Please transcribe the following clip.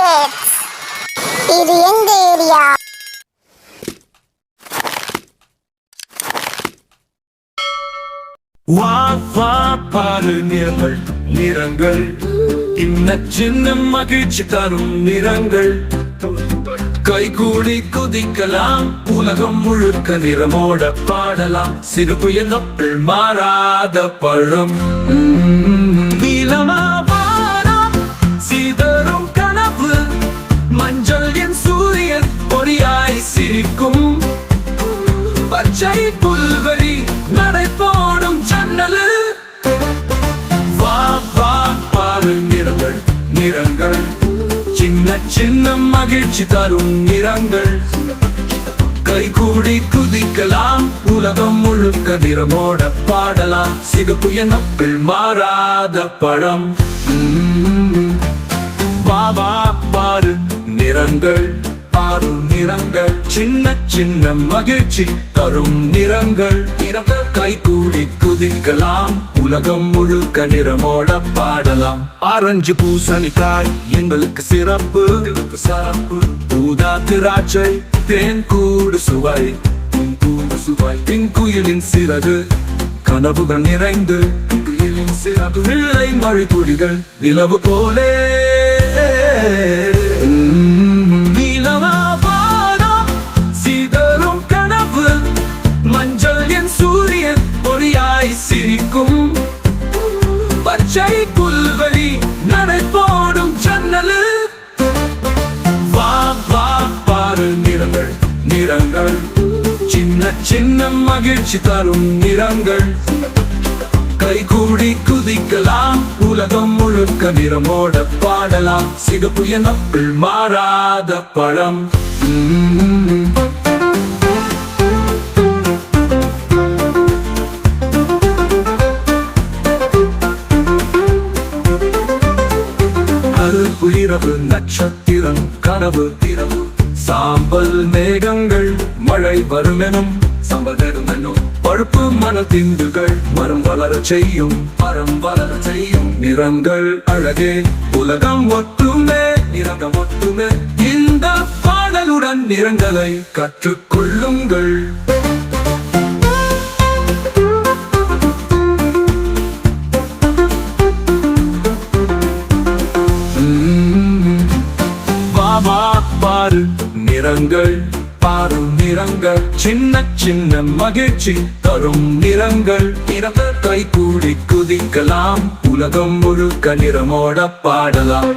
Kids. இது எங்க area? வா வா பாரு நிறங்கள் நிறங்கள் இன்ன சின்ன மகிழ்ச்சி தரும் நிறங்கள் கைகூடி குதிக்கலாம் உலகம் முழுக்க நிறமோட பாடலாம் சிறுப்பு என்னப்பிள் மாறாத பழம் நீலமா வானம் சீதரும் கனவு மஞ்சள் என் சூரியன் பொறியாய் சிரிக்கும் பச்சை புல்வெளி நடை போடும் ஜன்னலு வா வா பாரு நிறங்கள் நிறங்கள் சின்ன சின்ன மகிழ்ச்சி தரும் நிறங்கள் கைகூடி குதிக்கலாம் உலகம் முழுக்க நிறமோட பாடலாம் சிகப்பு என்னப்பிள் மாறாத பழம் வா வா பாரு நிறங்கள் பாரு நிறங்கள் சின்ன சின்ன மகிழ்ச்சி தரும் நிறங்கள் நிறங்கள் கைகூடி குதிக்கலாம் உலகம் முழுக்க நிறமோட பாடலாம் ஆரஞ்சு பூசணிக்காய் எங்களுக்கு சிறப்பு சிறப்பு ஊதா திராட்சை தேன் கூடு சுவை குயிலின் சிறகு கனவுகள் நிறைந்து குயிலின் சிறகு வெள்ளை மழை துளிகள் நிலவு போலே நீலமா வானம் சீதரும் கனவு மஞ்சள் என் சூரியன் பொறியாய் சிரிக்கும் பச்சை புல்வெளி நடை போடும் ஜன்னலு வா வா பாரு நிறங்கள் நிறங்கள் சின்ன சின்ன மகிழ்ச்சி தரும் நிறங்கள் கைகூடி குதிக்கலாம் உலகம் முழுக்க நிறமோட பாடலாம் சிகப்பு என்னப்பிள் மாறாத பழம் இரவு நட்சத்திரம் கனவு இரவு சாம்பல் மேகங்கள் மழை வருமெனும் சம்பதெனும் பழுப்பு மனத்திந்துகள் மரம் வளர செய்யும் நிறங்கள் அழகே உலகம் ஒட்டுமே நிறங்கள் ஒட்டுமே இந்த பாடலுடன் நிறங்களை கற்றுக்கொள்ளுங்கள் பாரு நிறங்கள் பாரு நிறங்கள் சின்ன சின்ன மகிழ்ச்சி தரும் நிறங்கள் நிறங்கள் கைகூடி குதிக்கலாம் உலகம் முழுக்க நிறமோட பாடலாம்